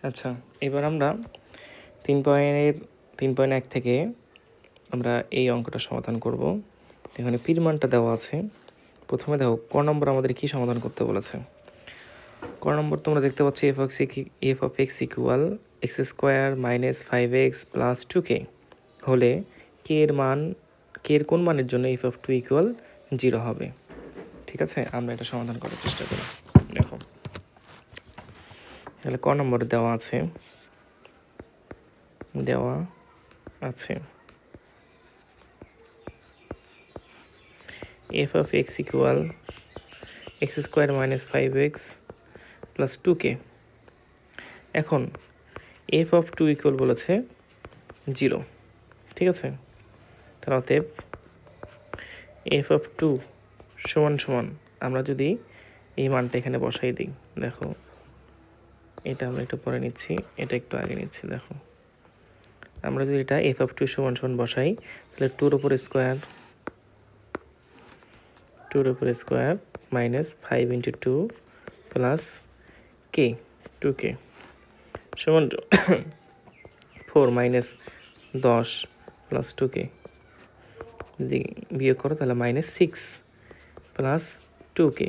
আচ্ছা, এবার আমরা 3.1 থেকে আমরা এই অঙ্কটা সমাধান করব। এখানে পির মানটা দেওয়া আছে। প্রথমে দেখো ক নম্বর আমাদের কি সমাধান করতে বলেছে। ক নম্বর তোমরা দেখতে পাচ্ছ F of x equal x square minus 5x plus 2k হলে কে এর কোন মানের জন্য এফ অফ 2 ইকুয়াল 0 হবে। ঠিক আছে, আমরা এটা সমাধান করার চেষ্টা করি। দেখো তাহলে ক নম্বর দেওয়া আছে F of x equal x square minus 5x plus 2k। এখন এফ অফ 2 ইকুয়াল বলেছে 0। ঠিক আছে, তাহলে অতএব এফ অফ 2 সমান সমান আমরা যদি এই মানটা এখানে বসাই দিই, দেখো এটা আমরা একটু পরে নিচ্ছি, এটা একটু আগে নিচ্ছি। দেখো আমরা যদি এটা এফ অফ 2 সমান সমান বসাই তাহলে 2 উপর স্কোয়ার মাইনাস 5 ইন্টু 2 প্লাস কে 2k সমান 4 মাইনাস 10 প্লাস 2k যদি বিয়োগ করো তাহলে মাইনাস 6 প্লাস 2k।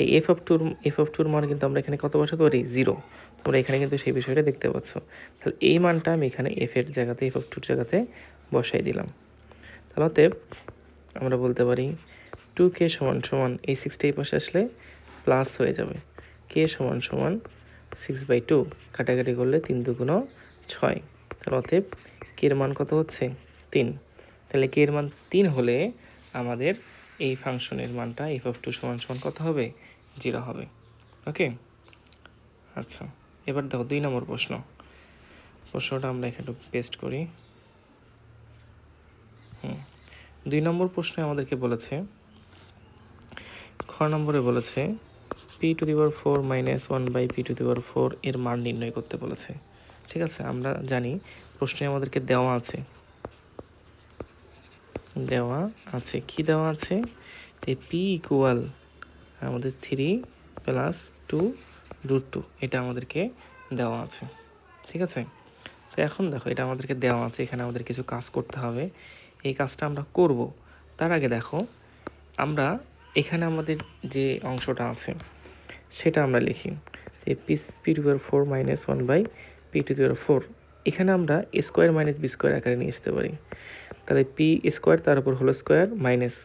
এই এফ অফ টুর মান কিন্তু আমরা এখানে কত বসাতে পারি? 0। তোমরা এখানে কিন্তু সেই বিষয়টা দেখতে পাচ্ছ। তাহলে এই মানটা আমি এখানে এফ অফ টুর জায়গাতে বসাই দিলাম। তাহলে অতএব আমরা বলতে পারি 2k সমান সমান এই 6টা এই পাশে আসলে প্লাস হয়ে যাবে, k সমান সমান 6/2 কাটাকাটি করলে 3 দুগুণ 6। তাহলে অতএব k এর মান কত হচ্ছে? 3। তাহলে k এর মান 3 হলে আমাদের এই ফাংশনের মানটা এফ অফ 2 সমান সমান কত হবে? 0 হবে। ওকে, আচ্ছা এবার দেখো 2 নম্বর প্রশ্নটা আমরা এখানে পেস্ট করি। 2 নম্বর প্রশ্নে আমাদেরকে বলেছে, খ নম্বরে বলেছে p⁴ মাইনাস 1/p⁴ এর মান নির্ণয় করতে বলেছে। ঠিক আছে, আমরা জানি প্রশ্নে আমাদেরকে দেওয়া আছে কি দেওয়া আছে? p ইকুয়াল আমাদের 3 প্লাস 2√2 এটা আমাদেরকে দেওয়া আছে। ঠিক আছে, তো এখন দেখো এটা আমাদেরকে দেওয়া আছে, এখানে আমাদের কিছু কাজ করতে হবে। এই কাজটা আমরা করব। তার আগে দেখো আমরা এখানে আমাদের যে অংশটা আছে সেটা আমরা লিখি যে p⁴ মাইনাস 1/p⁴। এখানে আমরা স্কোয়ার মাইনাস বি স্কোয়ার আকারে নিয়ে আসতে পারি। তাহলে পি স্কোয়ার তার উপর হোল স্কোয়ার মাইনাস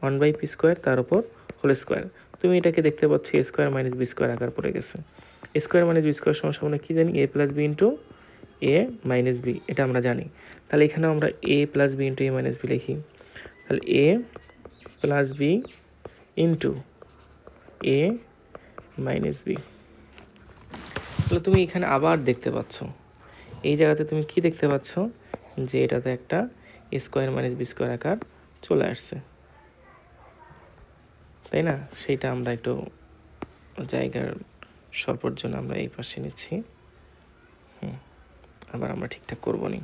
1/p² তার উপর হোল স্কোয়ার। তুমি এটাকে দেখতে পাচ্ছ এ স্কোয়ার মাইনাস বি স্কোয়ার আকার পড়ে গেছে। স্কোয়ার মাইনাস বি স্কোয়ার সমান সমান কী জানি? a plus B into A minus B, এটা আমরা জানি। তাহলে এখানেও আমরা a plus B into A minus B লিখি। তাহলে a plus B into A minus B. তাহলে তুমি এখানে আবার দেখতে পাচ্ছ, এই জায়গাতে তুমি কি দেখতে পাচ্ছ? যে এটাতে একটা স্কোয়ার মাইনাস বি স্কোয়ার আকার চলে আসছে, তাই না? সেইটা আমরা একটু জায়গার স্বল্পর জন্য আমরা এই পাশে নিচ্ছি। আবার আমরা ঠিকঠাক করবো নি।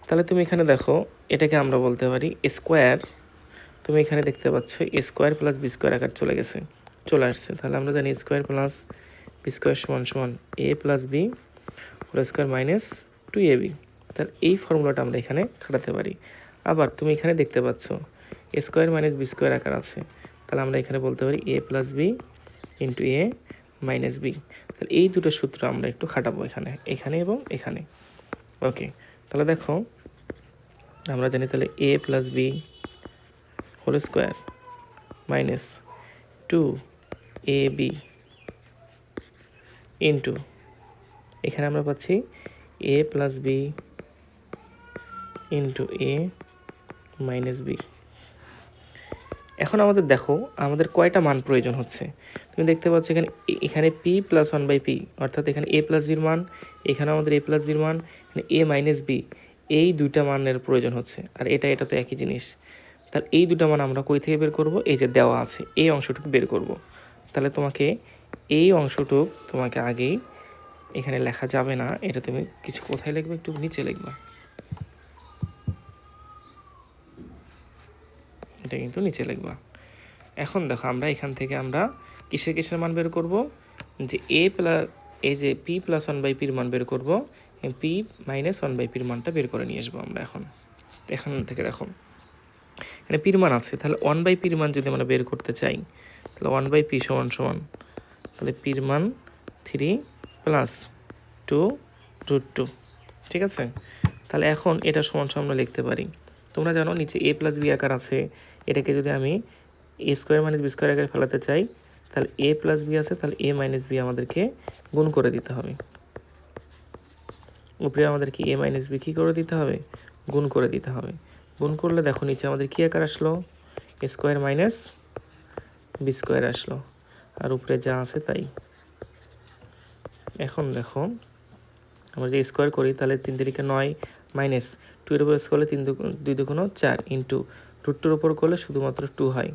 তাহলে তুমি এখানে দেখো এটাকে আমরা বলতে পারি স্কোয়ার। তুমি এখানে দেখতে পাচ্ছ স্কোয়ার প্লাস বি স্কোয়ার আকার চলে আসছে। তাহলে আমরা জানি স্কোয়ার প্লাস বি স্কোয়ার সমান সমান A plus B whole square minus 2ab। তাহলে এই ফর্মুলাটা আমরা এখানে খাটাতে পারি। আবার তুমি এখানে দেখতে পাচ্ছ স্কোয়ার মাইনাস বি স্কোয়ার আকার আছে, তাহলে আমরা এখানে বলতে পারি এ plus B into A minus B. তাহলে এই দুটো সূত্র আমরা একটু খাটাবো এখানে এবং এখানে। ওকে, তাহলে দেখো আমরা জানি তাহলে A plus B whole square minus 2ab into এখানে আমরা পাচ্ছি A plus B into A minus B. এখন আমাদের দেখো আমাদের কয়টা মান প্রয়োজন হচ্ছে। তুমি দেখতে পাচ্ছ এখানে p প্লাস 1/p, অর্থাৎ এখানে a প্লাস বির মান, এখানে আমাদের a প্লাস বির মান, এখানে a মাইনাস বি, এই দুইটা মানের প্রয়োজন হচ্ছে। আর এটা তো একই জিনিস। তাহলে এই দুটা মান আমরা কই থেকে বের করব? এই যে দেওয়া আছে এই অংশটুকু বের করব। তাহলে তোমাকে এই অংশটুক তোমাকে আগেই এখানে লেখা যাবে না, এটা তুমি কিছু কোথায় লিখবে? একটু নিচে লিখবা। এটা কিন্তু নিচে লিখবা। এখন দেখো আমরা এখান থেকে আমরা কিসের মান বের করব? যে এই যে পি প্লাস ওয়ান বাই পির মান বের করবো, পি মাইনাস ওয়ান বাই পির মানটা বের করে নিয়ে আসবো আমরা এখান থেকে দেখো এখানে পির মান আছে, তাহলে ওয়ান বাই পির মান যদি আমরা বের করতে চাই তাহলে ওয়ান বাই পি সমান সমান তাহলে পির মান 3 প্লাস 2√2, ঠিক আছে। তাহলে এখন এটা সমান সমান আমরা লিখতে পারি, তোমরা জানো নিচে এ প্লাস বি আকার আছে, এটাকে যদি আমি এ স্কোয়ার মাইনাস বি স্কোয়ার আকারে ফেলাতে চাই তাহলে এ প্লাস বি আছে, তাহলে এ মাইনাস বি আমাদেরকে গুণ করে দিতে হবে, উপরে আমাদেরকে এ মাইনাস বি কী করে দিতে হবে, গুণ করে দিতে হবে। গুণ করলে দেখো নিচে আমাদের কী আকার আসলো, এ স্কোয়ার মাইনাস বি স্কোয়ার আসলো, আর উপরে যা আছে তাই। এখন দেখো আমরা যে স্কোয়ার করি তাহলে 3 3 9 মাইনাস 2 এর উপর স্কোয়ার করলে 2 2 4 ইন্টু √2 এর উপর করলে শুধুমাত্র 2 হয়,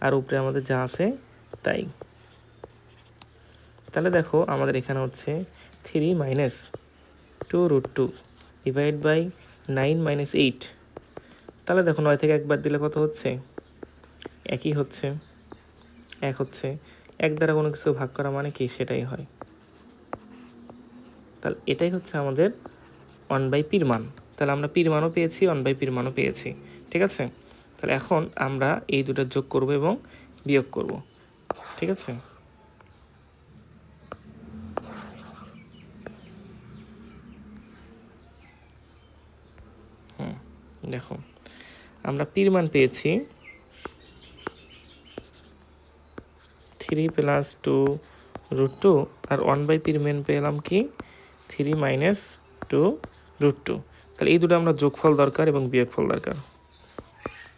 আর উপরে আমাদের যা আছে তাই। তাহলে দেখো আমাদের এখানে হচ্ছে 3 মাইনাস 2√2 ডিভাইড বাই 9 মাইনাস 8, তাহলে দেখো 9 থেকে একবার দিলে কত হচ্ছে, একই হচ্ছে, এক হচ্ছে, এক দ্বারা কোনো কিছু ভাগ করা মানে কি সেটাই হয়। তাহলে এটাই হচ্ছে আমাদের ওয়ান বাই পির মান, তাহলে আমরা পির মানও পেয়েছি, ওয়ান বাই পির মানও পেয়েছি, ঠিক আছে। তাহলে এখন আমরা এই দুটো যোগ করব এবং বিয়োগ করব, ঠিক আছে। দেখো আমরা পির মান পেয়েছি 3 প্লাস 2√2, আর ওয়ান বাই পির মান পেলাম কি 3 মাইনাস 2√2। তাহলে এই দুটো আমরা যোগফল দরকার এবং বিয়োগফল দরকার।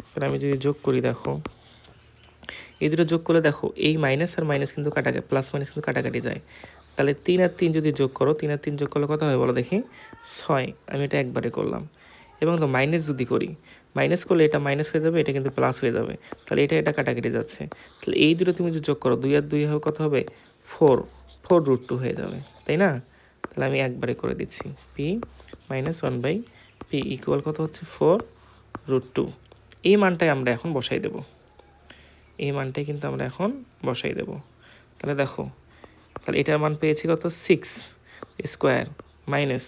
তাহলে আমি যদি যোগ করি, দেখো এই দুটো যোগ করলে দেখো এই মাইনাস আর মাইনাস কিন্তু কাটাকাটি, প্লাস মাইনাস কিন্তু কাটাকাটি যায়। তাহলে 3 আর 3 যদি যোগ করো, 3 আর 3 যোগ করলে কত হয় বলো দেখি, 6। আমি এটা একবারে করলাম। এবং তো মাইনাস যদি করি, মাইনাস করলে এটা মাইনাস হয়ে যাবে, এটা কিন্তু প্লাস হয়ে যাবে, তাহলে এটা কাটাকাটি যাচ্ছে। তাহলে এই দুটো তুমি যদি যোগ করো, 2 আর 2 হবে কত হবে, 4√2 হয়ে যাবে, তাই না। তাহলে আমি একবারে করে দিচ্ছি, P minus one by P equal কত হচ্ছে 4√2। এই মানটাই আমরা এখন বসাই দেব, এই মানটাই কিন্তু আমরা এখন বসাই দেব। তাহলে দেখো তাহলে এটার মান পেয়েছি কত, 6 স্কোয়ার মাইনাস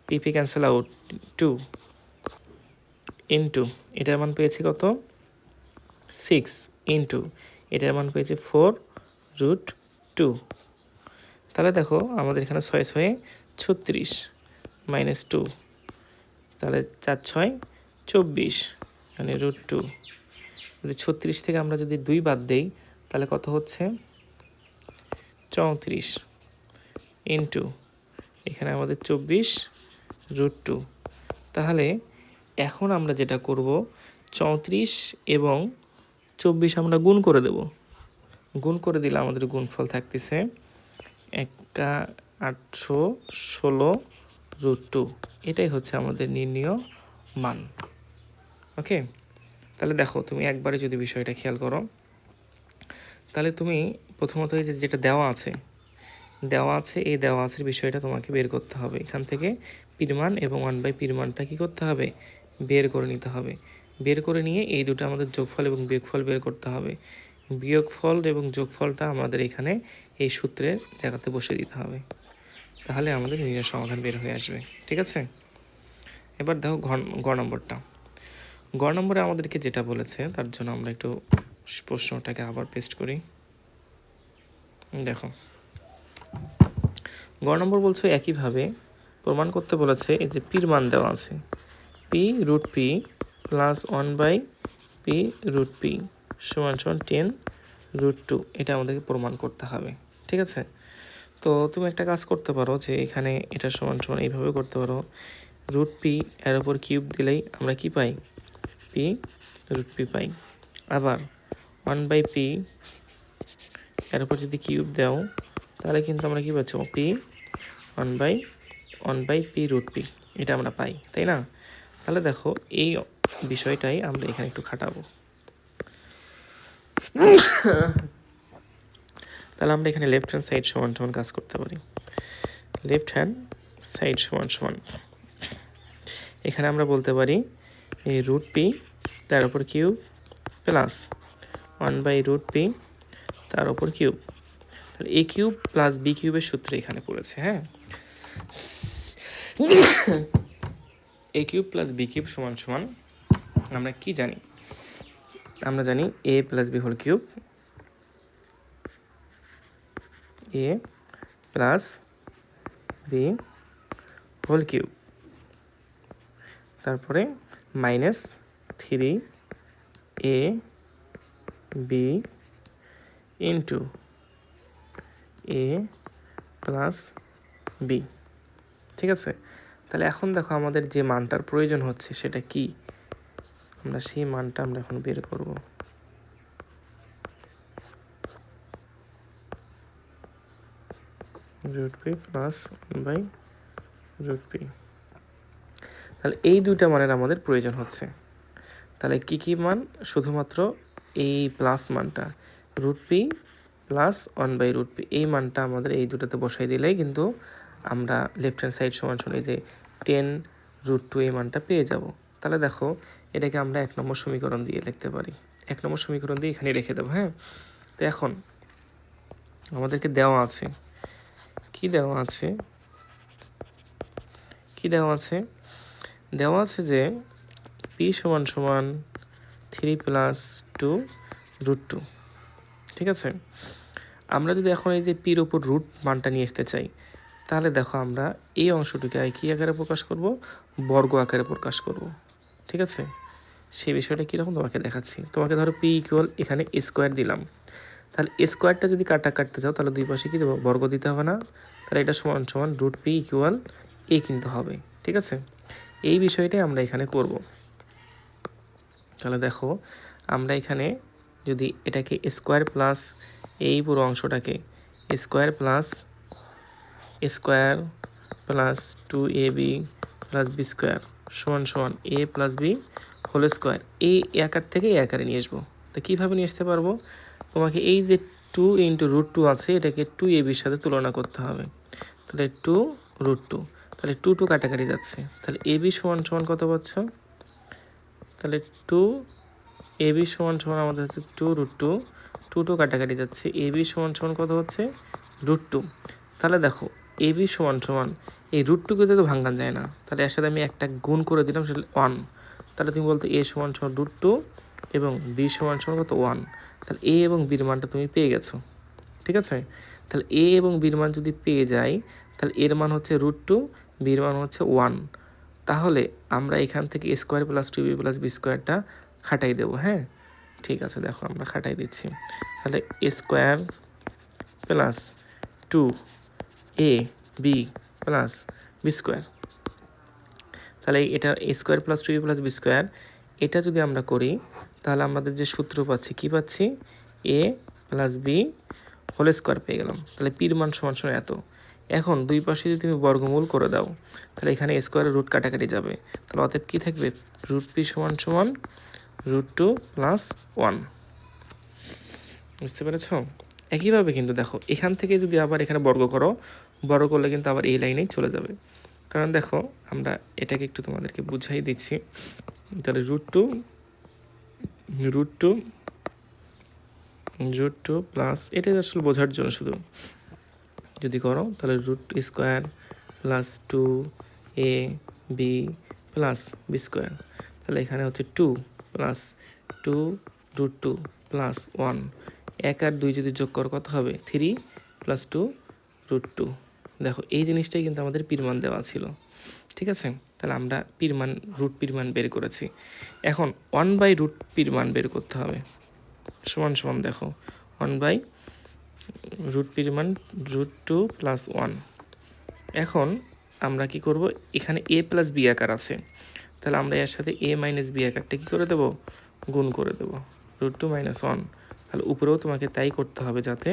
পিপি ক্যান্সেল আউট 2 ইন্টু এটার মান পেয়েছি কত 6 ইন্টু এটার মান পেয়েছি 4√2। তাহলে দেখো আমাদের এখানে 6 6 36 মাইনাস 2, তাহলে 4 6 24 মানে √2। যদি 36 থেকে আমরা যদি 2 বাদ দেই তাহলে কত হচ্ছে 34 ইন্টু এখানে আমাদের 24√2। তাহলে এখন আমরা যেটা করব, 34 এবং 24 আমরা গুণ করে দেব, গুণ করে দিলে আমাদের গুণফল থাকতেছে 816√2। এটাই হচ্ছে আমাদের নির্ণীয় মান। ওকে, তাহলে দেখো তুমি একবারে যদি বিষয়টা খেয়াল করো, তাহলে তুমি প্রথমত এই যেটা দেওয়া আছে এই দেওয়া আছে বিষয়টা তোমাকে বের করতে হবে। এখান থেকে পির মান এবং ওয়ান বাই পির মানটা কী করতে হবে, বের করে নিতে হবে। বের করে নিয়ে এই দুটো আমাদের যোগফল এবং বিয়োগফল বের করতে হবে। বিয়োগফল এবং যোগফলটা আমাদের এখানে এই সূত্রের জায়গাতে বসে দিতে হবে, তাহলে আমাদের নির্ণয় সমাধান বের হয়ে আসবে, ঠিক আছে। এবার দেখো গ নম্বরটা, গ নম্বরে আমাদেরকে যেটা বলেছে তার জন্য আমরা একটু প্রশ্নটাকে আবার পেস্ট করি। দেখো গ নম্বর বলছে একইভাবে প্রমাণ করতে বলেছে, এই যে পির মান দেওয়া আছে p√p প্লাস 1 বাই p√p সমান 10√2, এটা আমাদেরকে প্রমাণ করতে হবে, ঠিক আছে। তো তুমি একটা কাজ করতে পারো যে এখানে এটা সমান সমান এইভাবে করতে পারো, √p এর উপর কিউব দিলেই আমরা কি পাই, p√p পাই। আবার 1 বাই p এর উপর যদি কিউব দাও তাহলে কিন্তু আমরা কি পাচ্ছি, p 1 বাই p√p, এটা আমরা পাই, তাই না। তাহলে দেখো এই বিষয়টাই আমরা এখানে একটু খাটাবো। তাহলে আমরা এখানে লেফট হ্যান্ড সাইড সমান সমান কাজ করতে পারি, লেফট হ্যান্ড সাইড সমান সমান এখানে আমরা বলতে পারি এই √p তার উপর কিউব প্লাস 1 বাই √p তার উপর কিউব। তাহলে এ কিউব প্লাস বি কিউবের সূত্র এখানে পড়েছে, হ্যাঁ। এ কিউব প্লাস বি কিউব সমান সমান আমরা কি জানি? আমরা জানি এ প্লাস বি হোল কিউব, এ প্লাস বি হোল কিউব, তারপরে minus 3 A B into A plus B. ঠিক আছে, তাহলে এখন দেখো আমাদের যে মানটার প্রয়োজন হচ্ছে সেটা কি, আমরা সেই মানটা আমরা এখন বের করব। Root P plus 1/√p। তাহলে এই দুইটা মানের আমাদের প্রয়োজন হচ্ছে। তাহলে কি কি মান? শুধুমাত্র এই প্লাস মানটা √p প্লাস 1/√p, এই মানটা আমাদের এই দুটাতে বসাই দিলেই কিন্তু আমরা লেফট হ্যান্ড সাইড সমান সমান এই যে 10√2 এই মানটা পেয়ে যাব। তাহলে দেখো এটাকে আমরা 1 নম্বর সমীকরণ দিয়ে লিখতে পারি। 1 নম্বর সমীকরণ দিয়ে এখানে রেখে দেবো, হ্যাঁ। তো এখন আমাদেরকে দেওয়া আছে, কি দেওয়া আছে দেওয়া আছে যে p সমান সমান 3 প্লাস 2√2। ঠিক আছে, আমরা যদি এখন এই যে পির ওপর রুট মানটা নিয়ে আসতে চাই, তাহলে দেখো আমরা এই অংশটিকে কি আকারে প্রকাশ করব? বর্গ আকারে প্রকাশ করব। ঠিক আছে, সেই বিষয়টা কীরকম তোমাকে দেখাচ্ছি। তোমাকে ধরো পি ইকুয়াল এখানে স্কোয়ার দিলাম, তাহলে স্কোয়ারটা যদি কাটতে চাও তাহলে দুই পাশে কী দেবো? বর্গ দিতে হবে না? তাহলে এটা সমান সমান √p ইকুয়াল এ কিন্তু হবে। ঠিক আছে, এই বিষয়টাই আমরা এখানে করব। তাহলে দেখো আমরা এখানে যদি এটাকে স্কোয়ার প্লাস এই পুরো অংশটাকে square plus 2ab plus B square সমান সমান A plus B whole square, এই আকার থেকে এই আকারে নিয়ে আসবো। তো কীভাবে নিয়ে আসতে পারবো? তোমাকে এই যে 2 × √2 আছে এটাকে 2ab সাথে তুলনা করতে হবে। তাহলে 2√2, তাহলে 2 কাটাকাটি যাচ্ছে, তাহলে ab সমান সমান কত পাচ্ছ? তাহলে 2ab সমান সমান আমাদের হচ্ছে 2√2, 2 কাটাকাটি যাচ্ছে, ab সমান সমান কত হচ্ছে? √2। তাহলে দেখো ab সমান সমান এই √2কে তো ভাঙান যায় না, তাহলে এর সাথে আমি একটা গুণ করে দিলাম, সেটা 1। তাহলে তুমি বলতো a সমান সমান √2 এবং b সমান সমান কত? 1। তাহলে a এবং b এর মানটা তুমি পেয়ে গেছো। ঠিক আছে, তাহলে a এবং b এর মান যদি পেয়ে যাই, তাহলে এর মান হচ্ছে √2, b এর মান হচ্ছে 1। তাহলে আমরা এখান থেকে square plus 2b plus B স্কোয়ারটা খাটাই দেবো, হ্যাঁ। ঠিক আছে, দেখো আমরা খাটাই দিচ্ছি। তাহলে square plus 2ab plus B square, তাহলে এটা square plus 2b plus B square, এটা যদি আমরা করি তাহলে আমাদের যে সূত্র পাচ্ছি, কি পাচ্ছি? a plus B whole square পেয়ে গেলাম। তাহলে পির মান সমান সমান এত। এখন দুই পাশে যদি তুমি বর্গমূল করে দাও, তাহলে এখানে স্কোয়ারের রুট কাটাকাটি যাবে, তাহলে অতএব কী থাকবে? √p সমান সমান √2 প্লাস 1। বুঝতে পেরেছ? একইভাবে কিন্তু দেখো এখান থেকে যদি আবার এখানে বর্গ করলে কিন্তু আবার এই লাইনেই চলে যাবে। কারণ দেখো আমরা এটাকে একটু তোমাদেরকে বুঝাই দিচ্ছি। তাহলে √2 প্লাস, এটা আসলে বোঝার জন্য শুধু যদি করো, তাহলে √2 plus 2ab plus B square, তাহলে এখানে হচ্ছে 2 প্লাস 2√2 প্লাস 1, 1 আর 2 যদি যোগ করো কত হবে? 3 প্লাস 2√2। দেখো এই জিনিসটাই কিন্তু আমাদের পির মান দেওয়া ছিল। ঠিক আছে, তাহলে আমরা পির মান বের করেছি। এখন 1/√পির মান বের করতে হবে। সমান সমান দেখো 1/√পির মান √2 প্লাস 1। এখন আমরা কি করব? এখানে a প্লাস বি আকার আছে, তাহলে আমরা এর সাথে a মাইনাস বি আকারটা কী করে দেবো? গুণ করে দেবো, √2 - 1। তাহলে উপরেও তোমাকে তাই করতে হবে যাতে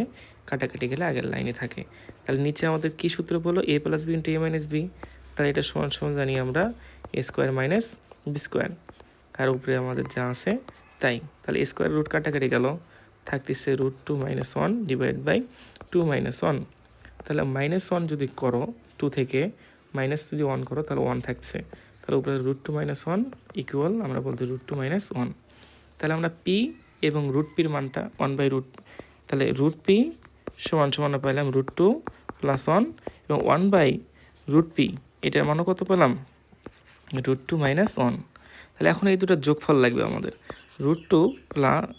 কাটাকাটি গেলে আগের লাইনে থাকে। তাহলে নিচে আমাদের কী সূত্র বলো? a plus B into a minus B, তাহলে এটা সমান সমান জানি আমরা a square minus B square, আর উপরে আমাদের যা আছে তাই। তাহলে স্কোয়ার রুট কাটাকাটি গেল, থাকতেছে √2 - 1 ডিভাইড বাই 2 - 1। তাহলে -1 যদি করো, 2 থেকে মাইনাস যদি 1 করো তাহলে 1 থাকছে, তাহলে উপরে √2 - 1 ইকুয়াল আমরা বলতে √2 - 1। তাহলে আমরা p এবং √pর মানটা 1/√, তাহলে √p সমান সমান পাইলাম √2 + 1 এবং 1/√p এটার মানও কত পেলাম √2 - 1। তাহলে এখন এই দুটো যোগফল লাগবে আমাদের √2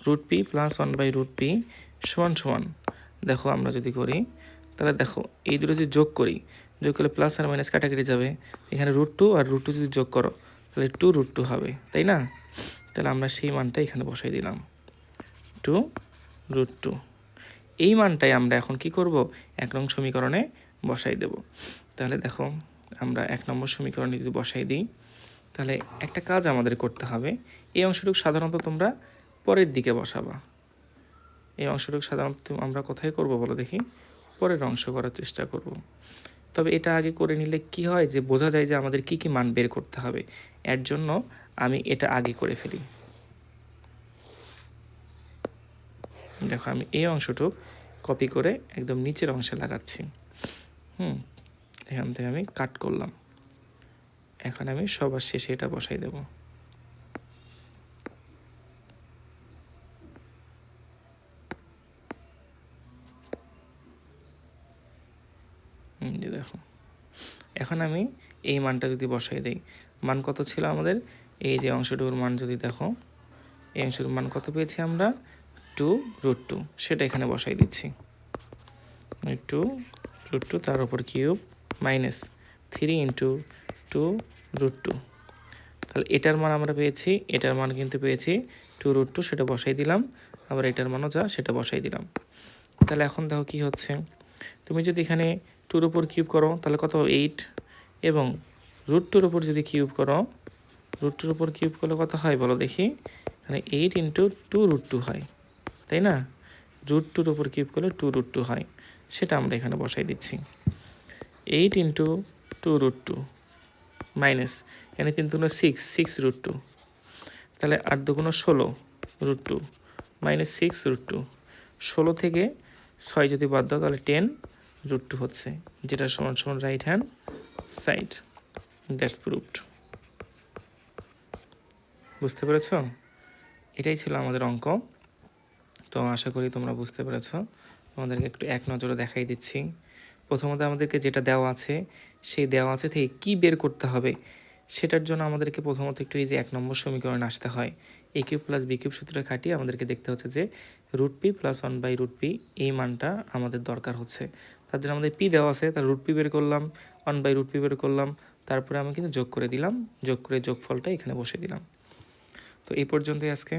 √p + 1/√p সমান সমান দেখো আমরা যদি করি তাহলে দেখো এই দুটো যদি যোগ করি, যোগ করলে প্লাস আর মাইনাস কাটাকাটি যাবে, এখানে √2 আর √2 যদি যোগ করো তাহলে 2√2 হবে, তাই না? তাহলে আমরা সেই মানটা এখানে বসাই দিলাম 2√2। এই মানটাই আমরা এখন কি করব 1 নং সমীকরণে বসাই দেব। তাহলে দেখো আমরা 1 নম্বর সমীকরণে যদি বসাই দিই তাহলে একটা কাজ আমাদের করতে হবে। এই অংশটুকু সাধারণত তোমরা পরের দিকে বসাবা। এই অংশটুকু সাধারণত আমরা কোথায় করব বলো দেখি, পরের অংশ করার চেষ্টা করব। তবে এটা আগে করে নিলে কি হয় যে বোঝা যায় যে আমাদের কি কি মান বের করতে হবে, এর জন্য আমি এটা আগে করে ফেলি। দেখো আমি এই অংশটুকু কপি করে একদম নিচের অংশে লাগাচ্ছি। এখান থেকে আমি কাট করলাম। এখন আমি সবার শেষে এটা বসাই দেব। দেখো এখন আমি এই মানটা যদি বসাই দিই, মান কত ছিল আমাদের, এই যে অংশটুকুর মান যদি দেখো, এই অংশের মান কত পেয়েছি আমরা 2√2, সেটা এখানে বসাই দিচ্ছি। 2√2 তার উপর কিউব মাইনাস 3 × 2√2। তাহলে এটার মান আমরা পেয়েছি, এটার মান কিন্তু পেয়েছি 2√2, সেটা বসাই দিলাম। আবার এটার মানও যা সেটা বসাই দিলাম। তাহলে এখন দেখো কি হচ্ছে, তুমি যদি এখানে 2-র উপর কিউব করো তাহলে কত 8, এবং √2-র উপর যদি কিউব করো, √2-র উপর কিউব করলে কত হয় বলো দেখি, মানে 8 × 2√2 হয়, তাই না? √2-র উপর কিউব করলে 2√2 হয়, সেটা আমরা এখানে বসাই দিচ্ছি। 8 × 2√2 মাইনাস, এখানে 3 × 6 √2, তাহলে 8 × 2 = 16 √2 মাইনাস 6 √2। 16 থেকে 6 যদি বাদ দাও তাহলে 10 √2 হচ্ছে, যেটা সমান সমান right hand side. That's proved. বুঝতে পেরেছ? এটাই ছিল আমাদের অঙ্ক। তো আশা করি তোমরা বুঝতে পেরেছ। তোমাদেরকে একটু এক নজরে দেখাই দিচ্ছি। প্রথমত আমাদেরকে যেটা দেওয়া আছে, সেই দেওয়া আছে থেকে কী বের করতে হবে, সেটার জন্য আমাদেরকে প্রথমত একটু এই যে 1 নম্বর সমীকরণে আসতে হয়। a³ + b³ সূত্রে খাটিয়ে আমাদেরকে দেখতে হচ্ছে যে √p + 1/√p এই মানটা আমাদের দরকার হচ্ছে। তার জন্য আমাদের p দেওয়া আছে, তার √p বের করলাম, 1/√p বের করলাম, তারপরে আমি কিন্তু যোগ করে দিলাম, যোগ করে যোগফলটা এখানে বসে দিলাম। তো এই পর্যন্তই আজকে।